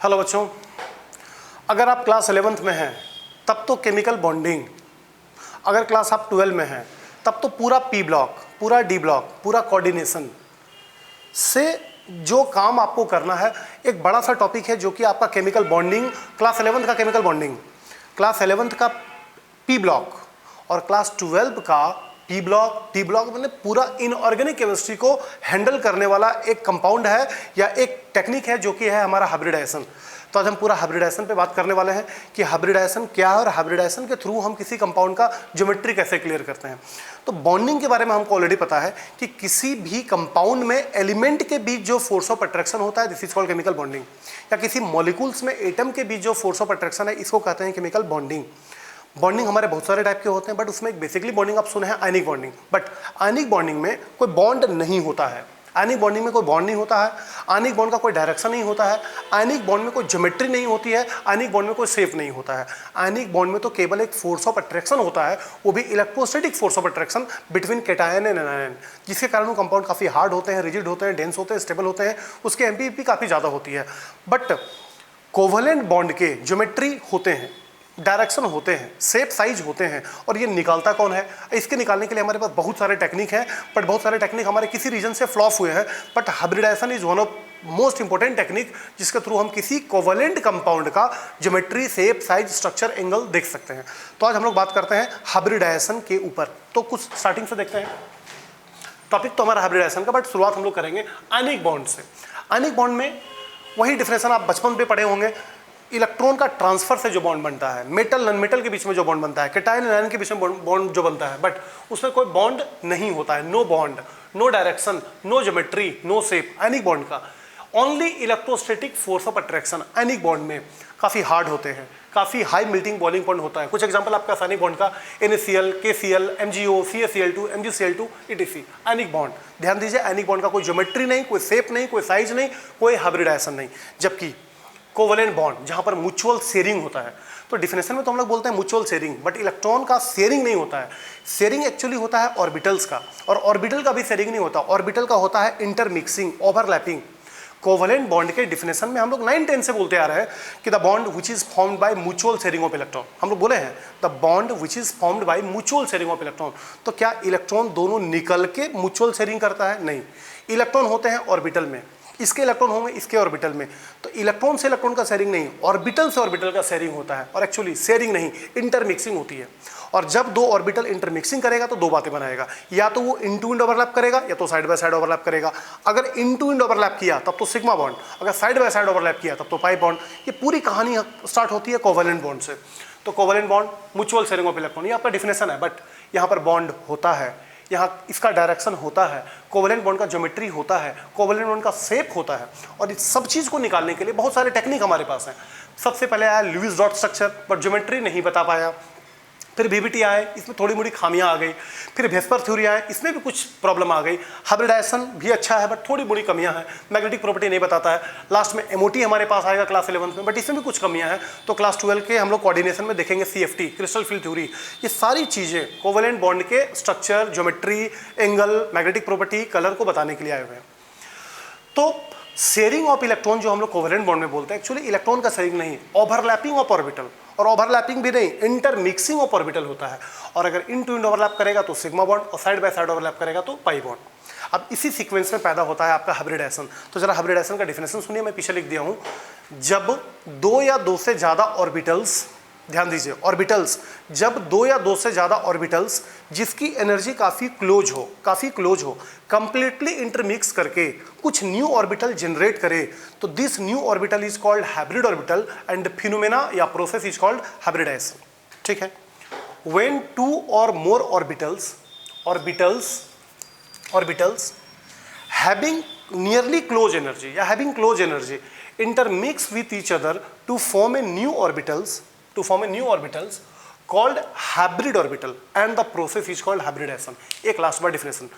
Hello बच्चों, अगर आप क्लास 11th में हैं तब तो केमिकल बॉन्डिंग, अगर क्लास आप 12 में हैं तब तो पूरा पी ब्लॉक, पूरा डी ब्लॉक, पूरा कोऑर्डिनेशन से जो काम आपको करना है। एक बड़ा सा टॉपिक है जो कि आपका केमिकल बॉन्डिंग, क्लास 11th का केमिकल बॉन्डिंग, क्लास 11th का पी ब्लॉक और क्लास 12 का पी ब्लॉक, टी ब्लॉक, मैंने पूरा इनऑर्गेनिक केमिस्ट्री को हैंडल करने वाला एक कंपाउंड है या एक टेक्निक है जो कि है हमारा हाइब्रिडाइजेशन। तो आज हम पूरा हाइब्रिडाइजेशन पे बात करने वाले हैं कि हाइब्रिडाइजेशन क्या है और हाइब्रिडाइजेशन के थ्रू हम किसी कंपाउंड का ज्योमेट्री कैसे क्लियर करते हैं। तो बॉन्डिंग के बारे में हमको ऑलरेडी पता है कि किसी भी कंपाउंड में एलिमेंट के बीच जो फोर्स ऑफ अट्रैक्शन होता है, this is called chemical bonding. या किसी मॉलिक्यूल्स में एटम के बीच जो फोर्स ऑफ अट्रैक्शन है, इसको कहते हैं केमिकल बॉन्डिंग। बॉन्डिंग हमारे बहुत सारे टाइप के होते हैं, बट उसमें एक बेसिकली बॉन्डिंग आप सुने हैं ionic bonding. But ionic bonding में कोई बॉन्ड नहीं होता है, आयनिक बॉन्डिंग में कोई बॉन्ड नहीं होता है, आयनिक बॉन्ड का कोई डायरेक्शन नहीं होता है, आयनिक बॉन्ड में कोई ज्योमेट्री नहीं होती है, आयनिक बॉन्ड में कोई शेप नहीं होता है। आयनिक बॉन्ड में तो केवल एक फोर्स ऑफ अट्रैक्शन होता है, वो भी electrostatic force of attraction between cation and anion, जिसके कारण वो कंपाउंड काफ़ी हार्ड होते हैं, रिजिड होते हैं, डेंस होते हैं, स्टेबल होते हैं, उसके एमपीपी काफ़ी ज़्यादा होती है। बट कोवलेंट बॉन्ड के ज्योमेट्री होते हैं, डायरेक्शन होते हैं, शेप साइज होते हैं, और ये निकालता कौन है? इसके निकालने के लिए हमारे पास बहुत सारे टेक्निक हैं, बट बहुत सारे टेक्निक हमारे किसी रीजन से फ्लॉप हुए हैं। But hybridization is one of most important technique जिसके थ्रू हम किसी कोवलेंट कंपाउंड का geometry, shape, size, structure, angle देख सकते हैं। तो आज हम लोग बात करते हैं हाइब्रिडाइजेशन के ऊपर। तो कुछ स्टार्टिंग से देखते हैं। टॉपिक तो हमारा हाइब्रिडाइजेशन का, बट शुरुआत हम लोग करेंगे आयनिक बॉन्ड से। आयनिक बॉन्ड में वही डिफरेंशन आप बचपन पे पढ़े होंगे, इलेक्ट्रॉन का ट्रांसफर से जो बॉन्ड बनता है, मेटल नॉन मेटल के बीच में जो बॉन्ड बनता है, कैटायन एनायन के बीच में बॉन्ड जो बनता है, बट उसमें कोई बॉन्ड नहीं होता है। No bond, no direction, no geometry, no shape. Ionic bond का only electrostatic force of attraction. Ionic bond में काफ़ी हार्ड होते हैं, काफ़ी हाई मेल्टिंग बॉइलिंग पॉइंट होता है। कुछ एग्जांपल आपका आयनिक बॉन्ड का NaCl, KCl, MgO, CaCl2, MgCl2 etc। Ionic bond, ध्यान दीजिए, आयनिक बॉन्ड का कोई ज्योमेट्री नहीं, कोई शेप नहीं, कोई साइज नहीं, कोई हाइब्रिडाइजेशन नहीं। जबकि कोवलेंट बॉन्ड जहां पर म्यूचुअल शेयरिंग होता है, तो डिफिनेशन में तो हम लोग बोलते हैं म्यूचुअल शेयरिंग, बट इलेक्ट्रॉन का शेयरिंग नहीं होता है। शेयरिंग एक्चुअली होता है ऑर्बिटल्स का, और ऑर्बिटल का भी शेयरिंग नहीं होता, ऑर्बिटल का होता है इंटरमिक्सिंग, ओवरलैपिंग। कोवलेंट बॉन्ड के डिफिनेशन में हम लोग 9-10 से बोलते आ रहे हैं कि the bond which is formed by mutual sharing of electron. हम लोग बोले हैं the bond which is formed by mutual sharing of electron. तो क्या इलेक्ट्रॉन दोनों निकल के म्यूचुअल शेयरिंग करता है? नहीं। इलेक्ट्रॉन होते हैं ऑर्बिटल में, इसके इलेक्ट्रॉन होंगे इसके ऑर्बिटल में, तो इलेक्ट्रॉन से इलेक्ट्रॉन का शेयरिंग नहीं, ऑर्बिटल से ऑर्बिटल का शेयरिंग होता है। और एक्चुअली शेयरिंग नहीं, इंटरमिक्सिंग होती है। और जब दो ऑर्बिटल इंटरमिक्सिंग करेगा तो दो बातें बनाएगा, या तो वो इन टू इंड ओवरलैप करेगा या तो साइड बाय साइड ओवरलैप करेगा। अगर इन टू इंड ओवरलैप किया तब तो सिग्मा बॉन्ड, अगर साइड बाय साइड ओवरलैप किया तब तो पाई बॉन्ड। ये पूरी कहानी स्टार्ट होती है कोवलेंट बॉन्ड से। तो covalent bond, mutual sharing of electron, ये आपका डिफिनेशन है। बट यहाँ पर बॉन्ड होता है, यहाँ इसका डायरेक्शन होता है, कोवलेंट बॉन्ड का ज्योमेट्री होता है, कोवलेंट बॉन्ड का शेप होता है, और इस सब चीज़ को निकालने के लिए बहुत सारे टेक्निक हमारे पास हैं। सबसे पहले आया Lewis dot structure, but geometry नहीं बता पाया। फिर VBT आए, इसमें थोड़ी मोड़ी खामियां आ गई। फिर वेस्पर थ्योरी आए, इसमें भी कुछ प्रॉब्लम आ गई। हाइब्रिडाइजेशन भी अच्छा है, बट थोड़ी मोड़ी कमियां हैं। मैग्नेटिक प्रॉपर्टी नहीं बताता है। लास्ट में MOT हमारे पास आएगा क्लास 11th में, बट इसमें भी कुछ कमियां हैं। तो क्लास 12 के हम लोग कोऑर्डिनेशन में देखेंगे CFT, क्रिस्टल फील्ड थ्योरी। ये सारी चीज़ें कोवलेंट बॉन्ड के structure, geometry, angle, magnetic property, colour को बताने के लिए आए हुए हैं। तो शेयरिंग ऑफ इलेक्ट्रॉन जो हम लोग कोवलेंट बॉन्ड में बोलते हैं, एक्चुअली इलेक्ट्रॉन का शेयरिंग नहीं, ओवरलैपिंग ऑफ ऑर्बिटल, और ओवरलैपिंग भी नहीं, इंटरमिक्सिंग ऑफ ऑर्बिटल होता है। और अगर इन टू इन ओवरलैप करेगा तो सिग्मा बॉन्ड, और साइड बाय साइड ओवरलैप करेगा तो पाई बॉन्ड। अब इसी सीक्वेंस में पैदा होता है आपका हाइब्रिडाइजेशन। तो जरा हाइब्रिडाइजेशन का डिफिनेशन सुनिए, मैं पीछे लिख दिया हूँ। जब दो या दो से ज़्यादा ऑर्बिटल्स, ध्यान दीजिए, ऑर्बिटल्स, जब दो या दो से ज़्यादा ऑर्बिटल्स जिसकी एनर्जी काफ़ी क्लोज हो, कंप्लीटली इंटरमिक्स करके कुछ न्यू ऑर्बिटल जनरेट करे, तो this new orbital is called hybrid orbital, and phenomena या प्रोसेस इज कॉल्ड हाइब्रिडाइजेशन। ठीक है। व्हेन टू और मोर orbitals having nearly close energy या having close energy intermix with each other to form a new orbitals called hybrid orbital, and the process is called hybridization. एक last bar definition,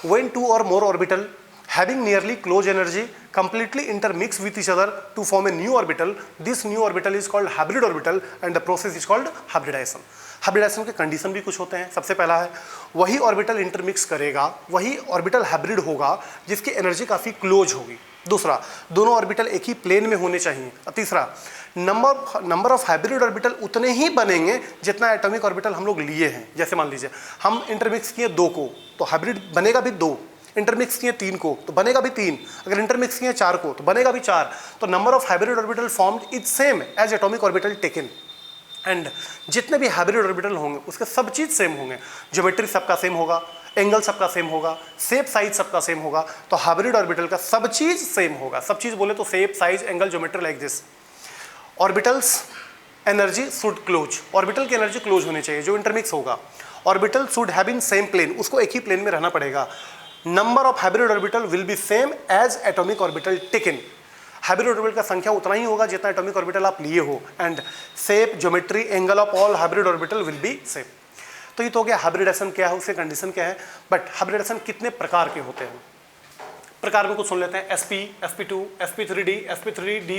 when two or more orbital having nearly close energy completely intermix with each other to form a new orbital, this new orbital is called hybrid orbital, and the process is called hybridization. Hybridization के condition भी कुछ होते हैं। सबसे पहला है वही orbital intermix करेगा, वही ऑर्बिटल हाइब्रिड होगा जिसकी एनर्जी काफ़ी क्लोज होगी। दूसरा, दोनों ऑर्बिटल एक ही प्लेन में होने चाहिए। और तीसरा, नंबर ऑफ हाइब्रिड ऑर्बिटल उतने ही बनेंगे जितना एटॉमिक ऑर्बिटल हम लोग लिए हैं। जैसे मान लीजिए हम इंटरमिक्स किए 2 को तो हाइब्रिड बनेगा भी 2, इंटरमिक्स किए 3 को तो बनेगा भी 3, अगर इंटरमिक्स किए 4 को तो बनेगा भी 4। तो number of hybrid orbital formed is same as atomic orbital taken. And जितने भी हाइब्रिड ऑर्बिटल होंगे उसके सब चीज़ सेम होंगे, ज्योमेट्री सबका सेम होगा, एंगल सबका सेम होगा, शेप साइज सबका सेम होगा। तो हाइब्रिड ऑर्बिटल का सब चीज़ सेम होगा। सब चीज़ बोले तो shape size angle geometry like this. Orbitals energy should close, orbital की एनर्जी क्लोज होनी चाहिए जो इंटरमिक्स होगा। Orbital should have in same plane, उसको एक ही प्लेन में रहना पड़ेगा। Number of hybrid orbital will be same as atomic orbital taken, hybrid orbital का संख्या उतना ही होगा जितना एटॉमिक ऑर्बिटल आप लिए हो। And shape geometry angle of all hybrid orbital will be same. तो ये तो हो गया हाइब्रिडेशन क्या है, उसके कंडीशन क्या है। बट हाइब्रिडेशन कितने प्रकार के होते हैं, प्रकार में कुछ सुन लेते हैं। sp, sp2, sp3d, sp3d,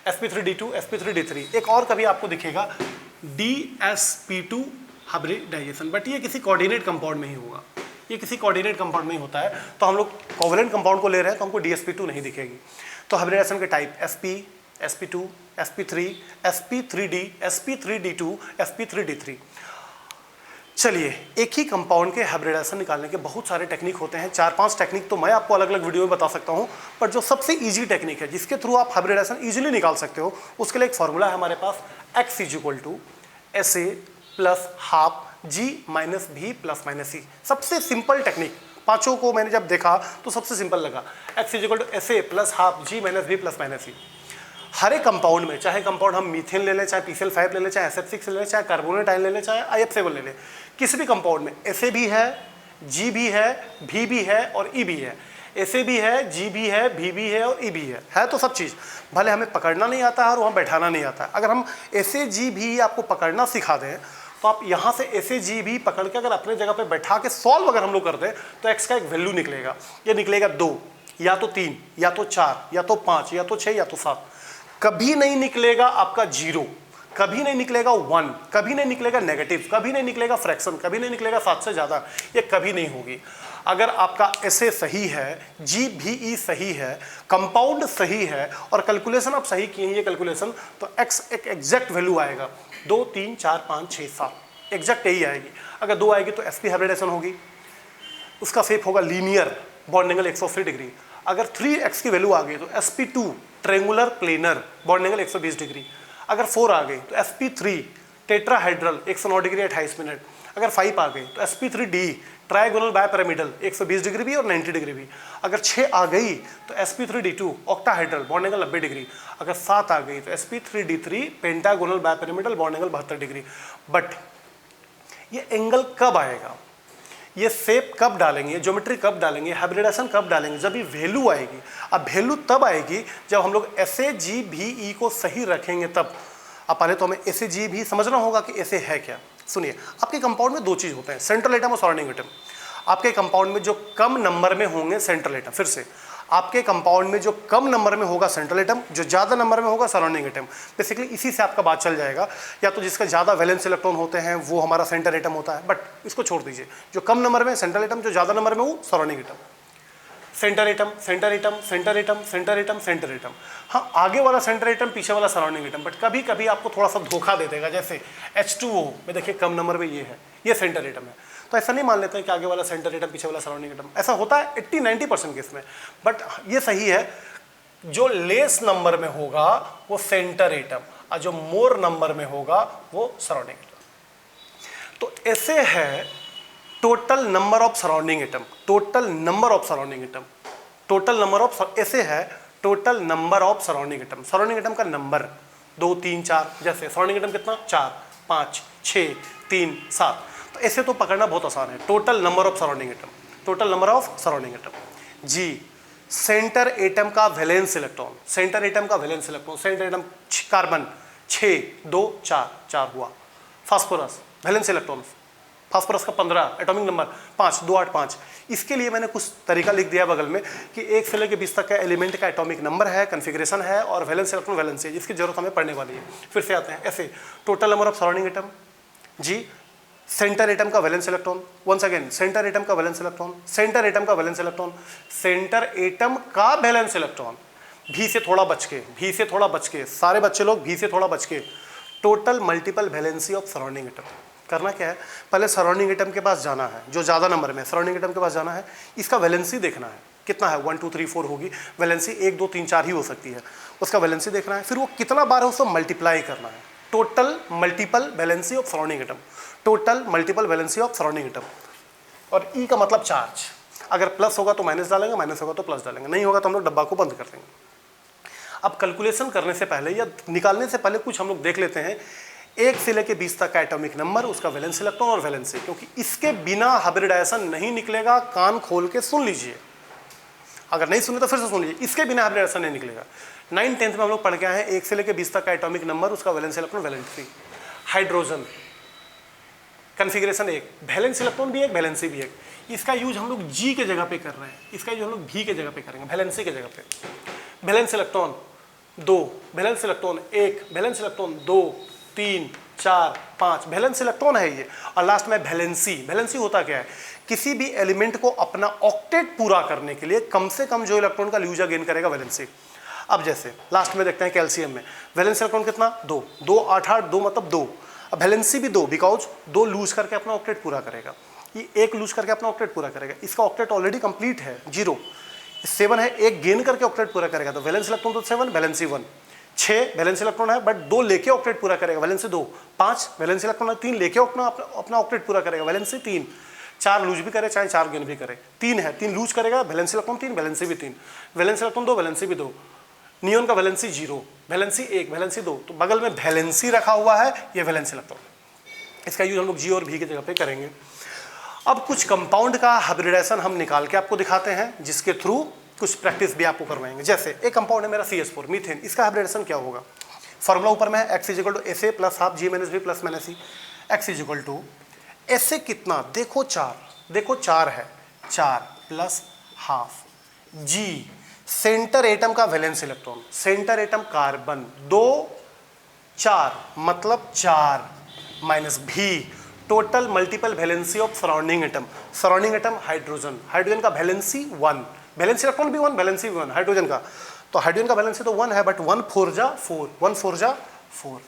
sp3d2, sp3d3। एक और कभी आपको दिखेगा dsp2 हाइब्रिडाइजेशन, बट ये किसी कोऑर्डिनेट कंपाउंड में ही होगा, ये किसी कोऑर्डिनेट कंपाउंड में ही होता है। तो हम लोग कोवलेंट कंपाउंड को ले रहे हैं तो हमको dsp2 नहीं दिखेगी। तो हाइब्रिडेशन के type sp, sp2, sp3, sp3d, sp3d2, sp3d3। चलिए, एक ही कंपाउंड के हाइब्रिडेशन निकालने के बहुत सारे टेक्निक होते हैं, 4-5 टेक्निक तो मैं आपको अलग अलग वीडियो में बता सकता हूं, पर जो सबसे इजी टेक्निक है जिसके थ्रू आप हाइब्रिडेशन इजीली निकाल सकते हो, उसके लिए एक फॉर्मूला है हमारे पास, x = SA + ½ G - B + C। सबसे सिंपल टेक्निक, पांचों को मैंने जब देखा तो सबसे सिंपल लगा। x = SA + ½ G - B + C। हर एक कंपाउंड में, चाहे कंपाउंड हम मीथेन ले लें, चाहे PCl5 ले लें, चाहे SF6 ले लें, चाहे कार्बोनेट आयन ले लें, चाहे IF7 ले लें, किसी भी कंपाउंड में SA भी है, G भी है, B भी है और E भी है। SA भी है, G भी है, B भी है और E भी है तो सब चीज़। भले हमें पकड़ना नहीं आता है और वहाँ बैठाना नहीं आता है। अगर हम SA G B आपको पकड़ना सिखा दें तो आप यहाँ से SA G B पकड़ के अगर अपने जगह पे बैठा के सॉल्व अगर हम लोग कर दें तो x का एक वैल्यू निकलेगा। ये निकलेगा 2 या तो 3 या तो 4 या तो 5 या तो 6 या तो 7। कभी नहीं निकलेगा आपका 0, कभी नहीं निकलेगा 1, कभी नहीं निकलेगा नेगेटिव, कभी नहीं निकलेगा फ्रैक्शन, कभी नहीं निकलेगा 7 से ज़्यादा। ये कभी नहीं होगी। अगर आपका SA सही है, GBE सही है, कंपाउंड सही है और कैलकुलेशन आप सही किए हैं ये कैलकुलेशन, तो x एक एग्जैक्ट वैल्यू आएगा। 2, 3, 4, 5, 6, 7 एग्जैक्ट यही आएगी। अगर 2 आएगी तो sp हाइब्रिडेशन होगी, उसका शेप होगा लीनियर, बॉन्ड एंगल 180 डिग्री। अगर 3x की वैल्यू आ गई तो sp2 triangular planar, bond angle 120 degree. अगर 4 आ गई तो sp3 टेट्राहाइड्रल 109 डिग्री 28 मिनट। अगर 5 आ गई तो sp3d ट्रायगोनल बायपिरामिडल 120 डिग्री भी और 90 डिग्री भी। अगर 6 आ गई तो sp3d2 octahedral, bond angle 90 degree. अगर 7 आ गई तो sp3d3 pentagonal bipyramidal, bond angle 72 degree. But ये एंगल कब आएगा, ये शेप कब डालेंगे, ज्योमेट्री कब डालेंगे, हाइब्रिडेशन कब डालेंगे, जब ये वैल्यू आएगी। अब वैल्यू तब आएगी जब हम लोग SA G B E को सही रखेंगे तब। अब पहले तो हमें SA G B समझना होगा कि SA है क्या। सुनिए, आपके कंपाउंड में 2 चीज़ होते हैं, सेंट्रल एटम और सराउंडिंग एटम। आपके कंपाउंड में जो कम नंबर में होंगे सेंट्रल एटम, फिर से आपके कंपाउंड में जो कम नंबर में होगा सेंट्रल एटम, जो ज़्यादा नंबर में होगा सराउंडिंग एटम। बेसिकली इसी से आपका बात चल जाएगा। या तो जिसका ज़्यादा वैलेंस इलेक्ट्रॉन होते हैं वो हमारा सेंटर एटम होता है, बट इसको छोड़ दीजिए। जो कम नंबर में सेंट्रल एटम, जो ज़्यादा नंबर में वो surrounding atom. Centre atom, centre atom, centre atom, centre atom, centre atom. हाँ, आगे वाला सेंटर एटम, पीछे वाला सराउंडिंग एटम। बट कभी कभी आपको थोड़ा सा धोखा दे देगा, जैसे H2O में देखिए कम नंबर में ये है, ये सेंटर एटम है। तो ऐसा नहीं मान लेते हैं कि आगे वाला सेंटर एटम, पीछे वाला सराउंडिंग एटम। ऐसा होता है 80-90% केस में। बट ये सही है, जो लेस नंबर में होगा वो सेंटर एटम और जो मोर नंबर में होगा वो सराउंडिंग एटम। तो ऐसे है total number of surrounding atom, total number of surrounding atom, total number of, ऐसे है total number of surrounding atom. Surrounding atom का नंबर 2, 3, 4, जैसे सराउंडिंग एटम कितना, 4, 5, 6, 3, 7। तो ऐसे तो पकड़ना बहुत आसान है। Total number of surrounding atom, total number of surrounding atom. जी, सेंटर एटम का वैलेंस इलेक्ट्रॉन, सेंटर एटम का valence electron, centre atom carbon 6, 2, 4, 4 हुआ। फास्फोरस वैलेंस इलेक्ट्रॉन, फास्फोरस का 15, एटॉमिक नंबर 5, 2, 8, 5। इसके लिए मैंने कुछ तरीका लिख दिया बगल में कि 1 से लेकर 20 तक का एलिमेंट का एटॉमिक नंबर है, कन्फिग्रेशन है और वैलेंस इलेक्ट्रॉन वैलेंस है, जिसकी जरूरत हमें पड़ने वाली है। फिर से आते हैं ऐसे, total number of surrounding atom. जी, सेंटर एटम का valence electron, once again centre atom का वैलेंस इलेक्ट्रॉन, सेंटर एटम का वैलेंस इलेक्ट्रॉन, सेंटर एटम का वैलेंस इलेक्ट्रॉन, भी से थोड़ा बच के, भी से थोड़ा बच के, सारे बच्चे लोग भी से थोड़ा बच के, total multiple valency of surrounding atom. करना क्या है, पहले सराउंडिंग एटम के पास जाना है, जो ज़्यादा नंबर में सराउंडिंग एटम के पास जाना है, इसका वैलेंसी देखना है कितना है, 1 2 3 4 होगी, वैलेंसी 1 2 3 4 ही हो सकती है, उसका वैलेंसी देखना है, फिर वो कितना बार है उसको मल्टीप्लाई करना है, total multiple valency of surrounding atom, total multiple valency of surrounding atom. और ई का मतलब चार्ज, अगर प्लस होगा तो माइनस डालेंगे, माइनस होगा तो प्लस डालेंगे, नहीं होगा तो हम लोग डब्बा को बंद कर देंगे। अब कैलकुलेशन करने से पहले या निकालने से पहले कुछ हम लोग देख लेते हैं, 1 से लेकर 20 तक का एटॉमिक नंबर, उसका वैलेंस इलेक्ट्रॉन और वैलेंसी, क्योंकि इसके बिना हाइब्रिडाइजेशन नहीं निकलेगा। कान खोल के सुन लीजिए, अगर नहीं सुने तो फिर से सुन लीजिए, इसके बिना हाइब्रिडाइजेशन नहीं निकलेगा। 9th 10th में हम लोग पढ़ के आए हैं, 1 से लेकर 20 तक का एटॉमिक नंबर, उसका valence electron valency. Hydrogen configuration 1, valence electron भी एक, वैलेंसी भी एक। इसका यूज हम लोग जी के जगह पे कर रहे हैं, इसका यूज हम लोग भी के जगह पे करेंगे, वैलेंसी के जगह पे। Valence electron 2, valence electron 1, valence electron 2 3 4 5, valence electron है ये। और लास्ट में वैलेंसी। वैलेंसी होता क्या है, किसी भी एलिमेंट को अपना ऑक्टेट पूरा करने के लिए कम से कम जो इलेक्ट्रॉन का ल्यूजा गेन करेगा, वैलेंसी। अब जैसे लास्ट में देखते हैं कैल्शियम में वैलेंस इलेक्ट्रॉन कितना, 2 2 8 8 2 मतलब 2। अब वैलेंसी भी 2, बिकॉज 2 लूज करके अपना ऑक्टेट पूरा करेगा, ये 1 लूज करके अपना ऑक्टेट पूरा करेगा, इसका ऑक्टेट ऑलरेडी कंप्लीट है 0, 7 है, 1 गेन करके ऑक्टेट पूरा करेगा, तो वैलेंस इलेक्ट्रॉन तो 7, वैलेंसी 1। 6 वैलेंस इलेक्ट्रॉन है बट 2 लेके ऑक्टेट पूरा करेगा, वैलेंसी 2। 5 वैलेंस इलेक्ट्रॉन है, 3 लेके अपना ऑक्टेट पूरा करेगा, वैलेंसी 3। 4 लूज भी करे चाहे 4 गेन भी करे, 3 है, 3 लूज करेगा, वैलेंस इलेक्ट्रॉन 3, वैलेंसी भी 3, वैलेंस इलेक्ट्रॉन 2, वैलेंसी भी 2। नियोन का वैलेंसी 0, वैलेंसी 1, वैलेंसी 2, तो बगल में वैलेंसी रखा हुआ है, ये वैलेंस इलेक्ट्रॉन। इसका यूज हम लोग जी और भी की जगह पे करेंगे। अब कुछ कंपाउंड का हाइब्रिडाइजेशन हम निकाल के आपको दिखाते हैं, जिसके थ्रू कुछ प्रैक्टिस भी आपको करवाएंगे। जैसे एक कंपाउंड है मेरा CH4 मीथेन, इसका हाइब्रिडेशन क्या होगा, फॉर्मूला ऊपर में है, x = SA + ½ G - B + -C। x = SA कितना, देखो 4, देखो 4 है, 4 + ½ G सेंटर एटम का valence electron, centre atom carbon 2 4 मतलब 4 -B total multiple valency of surrounding atom. Surrounding atom hydrogen, hydrogen का वैलेंसी 1, वैलेंस इलेक्ट्रॉन भी 1, वैलेंसी भी 1 हाइड्रोजन का, तो हाइड्रोजन का वैलेंसी तो 1 है, बट 1 4 जा 4, 1 4 जा 4।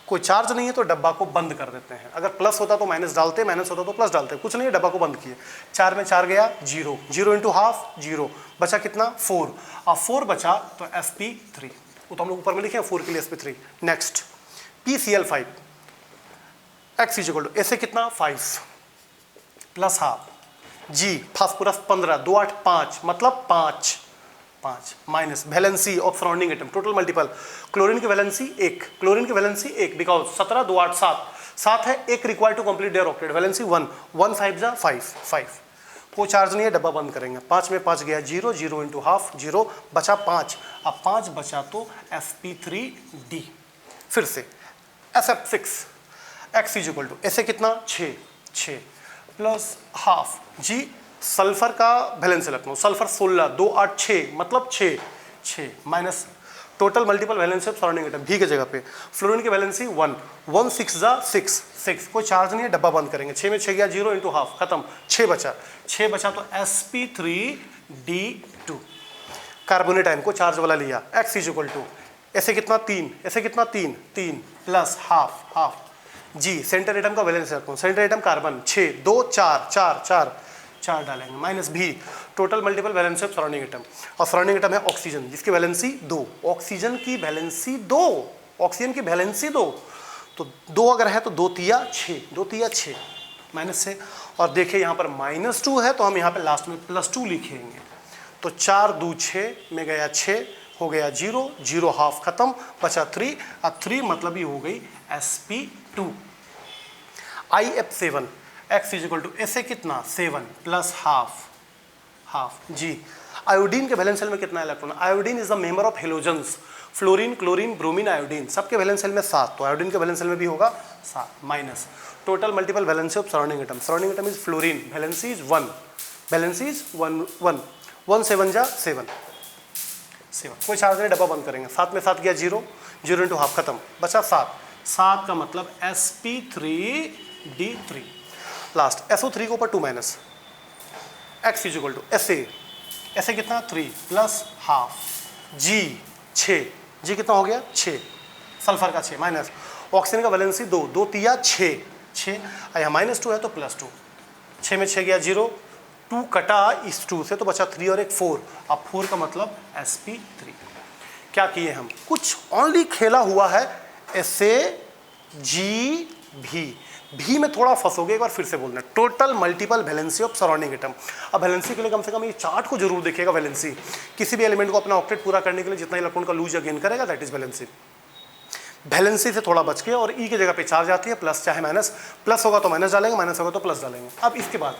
कोई चार्ज नहीं है तो डब्बा को बंद कर देते हैं, अगर प्लस होता तो माइनस डालते, माइनस होता तो प्लस डालते, कुछ नहीं है, डब्बा को बंद किए। 4 में 4 गया 0, 0 × ½ 0, बचा कितना 4, अब 4 बचा तो sp3, वो तो हम लोग ऊपर में लिखे हैं 4 के लिए sp3। नेक्स्ट PCl5, x = ऐसे कितना 5 + ½ G फास्फोरस 15, 2 8 5 मतलब 5 minus valency of surrounding atom, total multiple. Chlorine की वैलेंसी 1, क्लोरीन की वैलेंसी 1, बिकॉज 17 2 8 7 है, 1 required to complete their octet, valency 1, 1 5 जा 5, कोई चार्ज नहीं है, डब्बा बंद करेंगे। 5 में 5 गया 0, 0 × ½ 0, बचा 5, अब 5 बचा तो sp3d। फिर से SF6, x = ऐसे कितना 6 + ½ G सल्फर का वैलेंस इलेक्ट्रॉन, सल्फर 16, 2 8 6 मतलब 6 minus total multiple valency of surrounding atom, भी के जगह पे। फ्लोरीन की वैलेंसी 1, 1 6 जा 6, कोई चार्ज नहीं है, डब्बा बंद करेंगे। 6 में 6 गया 0 × ½ खत्म, 6 बचा तो sp3d2। कार्बोनेट आयन को चार्ज वाला लिया, x = ऐसे कितना 3, ऐसे कितना 3 + ½ G सेंटर एटम का valence electron, centre atom carbon 6 2 4 डालेंगे, -B total multiple valency of surrounding atom. और सराउंडिंग एटम है ऑक्सीजन, जिसकी वैलेंसी 2, ऑक्सीजन की वैलेंसी 2, ऑक्सीजन की वैलेंसी 2, तो 2 अगर है तो 2 तिया 6, 2 तिया 6 माइनस से। और देखिए यहाँ पर -2 है तो हम यहाँ पे लास्ट में +2 लिखेंगे, तो 4 2 6 में गया 6, हो गया 0, 0 ½ खत्म, बचा 3, अब 3 मतलब ये हो गई sp2। IF7, x = ऐसे कितना 7 + ½ G आयोडीन के वैलेंस सेल में कितना electron, iodine is the member of halogens, fluorine chlorine bromine iodine, सबके वैलेंस सेल में 7, तो आयोडीन के वैलेंस सेल में भी होगा 7 minus total multiple valency of surrounding atom, surrounding atom is fluorine, valency is 1, valency is 1 7 जा 7, कोई charge नहीं, डब्बा बंद करेंगे। 7 में 7 गया 0, 0 × ½ खत्म, बचा 7 का मतलब sp3d3। लास्ट SO3 के ऊपर 2 minus X is equal to SA कितना 3 प्लस हाफ G 6 G कितना हो गया 6 सल्फर का 6 माइनस ऑक्सीजन का वैलेंसी 2 2 तिया 6 यहाँ -2 है तो +2 6 में 6 गया 0 2 कटा इस 2 से तो बचा 3 और एक 4 अब 4 का मतलब sp3 क्या किए हम कुछ ओनली खेला हुआ है भी में थोड़ा फंसोगे एक बार फिर से बोलना total multiple valency of surrounding atom अब वैलेंसी के लिए कम से कम ये चार्ट को जरूर देखिएगा वैलेंसी किसी भी एलिमेंट को अपना ऑक्टेट पूरा करने के लिए जितना इलेक्ट्रॉन का लूज या गेन करेगा दैट इज वैलेंसी वैलेंसी से थोड़ा बच के और ई की जगह पे चार्ज आती है प्लस चाहे माइनस प्लस होगा तो माइनस डालेंगे माइनस होगा तो प्लस डालेंगे अब इसके बाद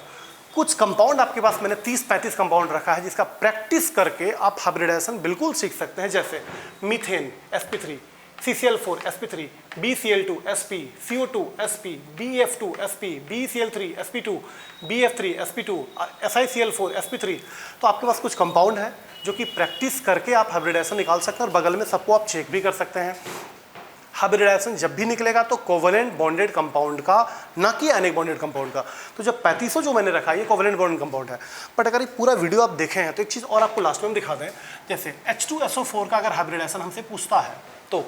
कुछ कंपाउंड आपके पास मैंने 30-35 कंपाउंड रखा है जिसका प्रैक्टिस करके आप हाइब्रिडाइजेशन बिल्कुल सीख सकते हैं जैसे methane sp3 CCl4 sp3 BCl2 sp CO2 sp BF2 sp BCl3 sp2 BF3 sp2 SiCl4 sp3 तो आपके पास कुछ कंपाउंड है जो कि प्रैक्टिस करके आप हाइब्रिडाइजेशन निकाल सकते हैं और बगल में सबको आप चेक भी कर सकते हैं हाइब्रिडाइजेशन जब भी निकलेगा तो कोवेलेंट बॉन्डेड कंपाउंड का ना कि एनिक बॉन्डेड कंपाउंड का तो जब 3500 जो मैंने रखा है ये कोवेलेंट बॉन्डेड कंपाउंड है बट अगर ये पूरा वीडियो आप देखें हैं तो एक चीज़ और आपको लास्ट में दिखा दें जैसे H2SO4 का अगर हाइब्रिडाइजेशन हमसे पूछता है तो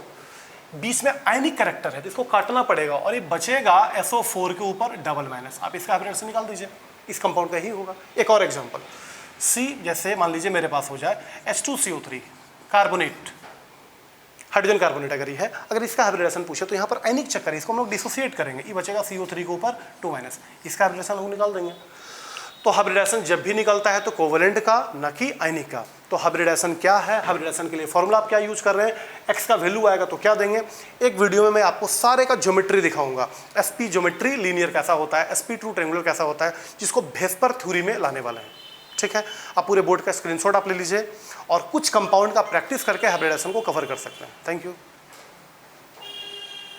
बीच में आयनिक कैरेक्टर है तो इसको काटना पड़ेगा और ये बचेगा SO4 के ऊपर डबल माइनस आप इसका हाइब्रिडाइजेशन निकाल दीजिए इस कंपाउंड का ही होगा एक और एग्जाम्पल C जैसे मान लीजिए मेरे पास हो जाए H2CO3 कार्बोनेट हाइड्रोजन कार्बोनेट अगर ये है अगर इसका हाइब्रिडाइजेशन पूछे तो यहाँ पर आयनिक चक्कर है इसको हम लोग डिसोसिएट करेंगे ये बचेगा CO3 के ऊपर 2 माइनस इसका हाइब्रिडाइजेशन लोग निकाल देंगे तो हाइब्रिडाइजेशन जब भी निकलता है तो कोवेलेंट का न कि आयनिक का तो हाइब्रिडाइजेशन क्या है हाइब्रिडाइजेशन के लिए फॉर्मूला आप क्या यूज कर रहे हैं x का वैल्यू आएगा तो क्या देंगे एक वीडियो में मैं आपको सारे का ज्योमेट्री दिखाऊंगा sp ज्योमेट्री लीनियर कैसा होता है sp2 ट्रायंगुलर कैसा होता है जिसको वेस्पर थ्योरी में लाने वाला है ठीक है आप पूरे बोर्ड का स्क्रीनशॉट आप ले लीजिए और कुछ कंपाउंड का प्रैक्टिस करके हाइब्रिडाइजेशन को कवर कर सकते हैं थैंक यू